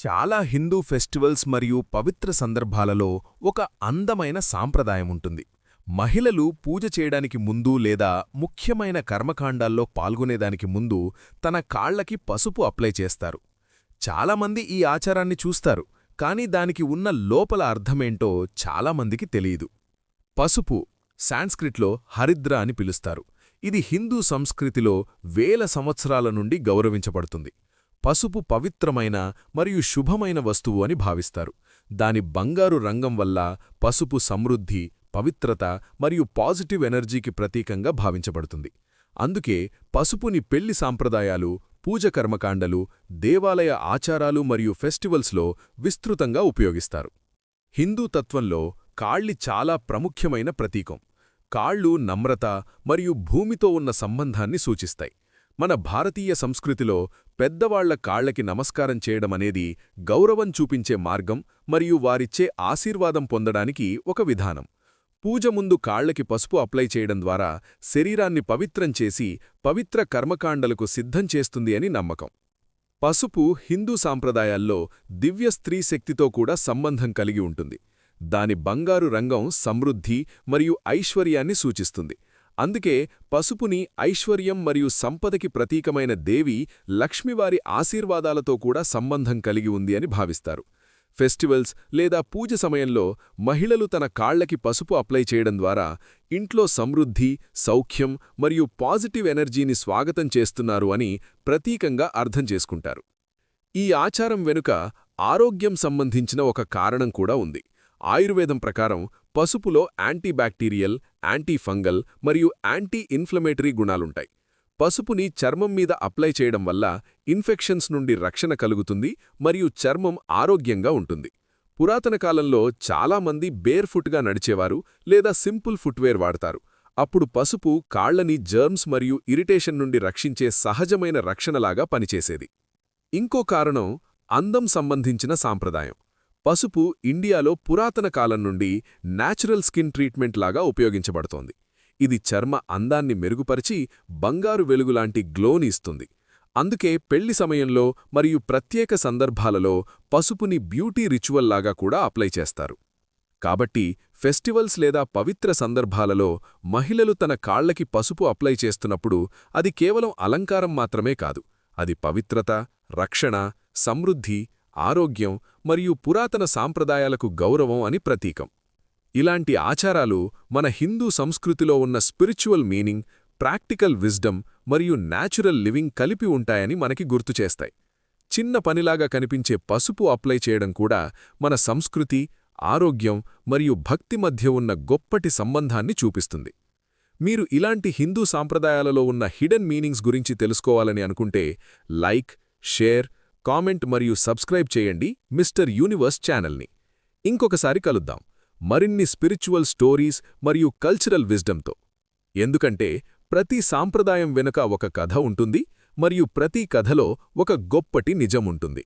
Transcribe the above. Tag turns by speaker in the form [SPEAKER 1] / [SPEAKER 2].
[SPEAKER 1] చాలా హిందూ ఫెస్టివల్స్ మరియు పవిత్ర సందర్భాలలో ఒక అందమైన సాంప్రదాయముంటుంది. మహిళలు పూజ చేయడానికి ముందు లేదా ముఖ్యమైన కర్మకాండాల్లో పాల్గొనేదానికి ముందు తన కాళ్లకి పసుపు అప్లై చేస్తారు. చాలామంది ఈ ఆచారాన్ని చూస్తారు, కానీ దానికి ఉన్న లోపల అర్థమేంటో చాలామందికి తెలియదు. పసుపు సాంస్క్రిట్లో హరిద్ర అని పిలుస్తారు. ఇది హిందూ సంస్కృతిలో వేల సంవత్సరాల నుండి గౌరవించబడుతుంది. పసుపు పవిత్రమైన మరియు శుభమైన వస్తువు అని భావిస్తారు. దాని బంగారు రంగం వల్ల పసుపు సమృద్ధి, పవిత్రత మరియు పాజిటివ్ ఎనర్జీకి ప్రతీకంగా భావించబడుతుంది. అందుకే పసుపుని పెళ్లి సాంప్రదాయాలు, పూజ కర్మకాండలు, దేవాలయ ఆచారాలు మరియు ఫెస్టివల్స్లో విస్తృతంగా ఉపయోగిస్తారు. హిందూ తత్వంలో కాళ్లి చాలా ప్రముఖ్యమైన ప్రతీకం. కాళ్ళు నమ్రత మరియు భూమితో ఉన్న సంబంధాన్ని సూచిస్తాయి. మన భారతీయ సంస్కృతిలో పెద్దవాళ్ల కాళ్లకి నమస్కారం చేయడమనేది గౌరవం చూపించే మార్గం మరియు వారిచ్చే ఆశీర్వాదం పొందడానికి ఒక విధానం. పూజ ముందు కాళ్లకి పసుపు అప్లై చేయడం ద్వారా శరీరాన్ని పవిత్రం చేసి పవిత్ర కర్మకాండలకు సిద్ధం చేస్తుంది అని నమ్మకం. పసుపు హిందూ సాంప్రదాయాల్లో దివ్య స్త్రీ శక్తితో కూడా సంబంధం కలిగి ఉంటుంది. దాని బంగారు రంగం సమృద్ధి మరియు ఐశ్వర్యాన్ని సూచిస్తుంది. అందుకే పసుపుని ఐశ్వర్యం మరియు సంపదకి ప్రతీకమైన దేవి లక్ష్మివారి ఆశీర్వాదాలతో కూడా సంబంధం కలిగి ఉంది అని భావిస్తారు. ఫెస్టివల్స్ లేదా పూజ సమయంలో మహిళలు తన కాళ్లకి పసుపు అప్లై చేయడం ద్వారా ఇంట్లో సమృద్ధి, సౌఖ్యం మరియు పాజిటివ్ ఎనర్జీని స్వాగతం చేస్తున్నారు అని ప్రతీకంగా అర్థం చేసుకుంటారు. ఈ ఆచారం వెనుక ఆరోగ్యం సంబంధించిన ఒక కారణం కూడా ఉంది. ఆయుర్వేదం ప్రకారం పసుపులో యాంటీబ్యాక్టీరియల్, యాంటీఫంగల్ మరియు యాంటీ ఇన్ఫ్లమేటరీ గుణాలుంటాయి. పసుపుని చర్మం మీద అప్లై చేయడం వల్ల ఇన్ఫెక్షన్స్ నుండి రక్షణ కలుగుతుంది మరియు చర్మం ఆరోగ్యంగా ఉంటుంది. పురాతన కాలంలో చాలామంది బేర్ఫుట్గా నడిచేవారు లేదా సింపుల్ ఫుట్వేర్ వాడతారు. అప్పుడు పసుపు కాళ్లని జర్మ్స్ మరియు ఇరిటేషన్ నుండి రక్షించే సహజమైన రక్షణలాగా పనిచేసేది. ఇంకో కారణం అందం సంబంధించిన సాంప్రదాయం. పసుపు ఇండియాలో పురాతన కాలం నుండి న్యాచురల్ స్కిన్ ట్రీట్మెంట్ లాగా ఉపయోగించబడుతోంది. ఇది చర్మ అందాన్ని మెరుగుపరిచి బంగారు వెలుగులాంటి గ్లోని ఇస్తుంది. అందుకే పెళ్లి సమయంలో మరియు ప్రత్యేక సందర్భాలలో పసుపుని బ్యూటీ రిచువల్ లాగా కూడా అప్లై చేస్తారు. కాబట్టి ఫెస్టివల్స్ లేదా పవిత్ర సందర్భాలలో మహిళలు తన కాళ్లకి పసుపు అప్లై చేస్తున్నప్పుడు అది కేవలం అలంకారం మాత్రమే కాదు, అది పవిత్రత, రక్షణ, సమృద్ధి, ఆరోగ్యం మరియు పురాతన సాంప్రదాయాలకు గౌరవం అని ప్రతీకం. ఇలాంటి ఆచారాలు మన హిందూ సంస్కృతిలో ఉన్న స్పిరిచువల్ మీనింగ్, ప్రాక్టికల్ విజ్డమ్ మరియు న్యాచురల్ లివింగ్ కలిపి ఉంటాయని మనకి గుర్తుచేస్తాయి. చిన్న పనిలాగా కనిపించే పసుపు అప్లై చేయడం కూడా మన సంస్కృతి, ఆరోగ్యం మరియు భక్తి మధ్య ఉన్న గొప్పటి సంబంధాన్ని చూపిస్తుంది. మీరు ఇలాంటి హిందూ సాంప్రదాయాలలో ఉన్న హిడెన్ మీనింగ్స్ గురించి తెలుసుకోవాలని అనుకుంటే లైక్, షేర్, కామెంట్ మరియు సబ్స్క్రైబ్ చేయండి మిస్టర్ యూనివర్స్ ఛానల్ని. ఇంకొకసారి కలుద్దాం మరిన్ని స్పిరిచువల్ స్టోరీస్ మరియు కల్చరల్ విజ్డమ్తో. ఎందుకంటే ప్రతి సాంప్రదాయం వెనుక ఒక కథ ఉంటుంది మరియు ప్రతి కథలో ఒక గొప్పటి నిజం ఉంటుంది.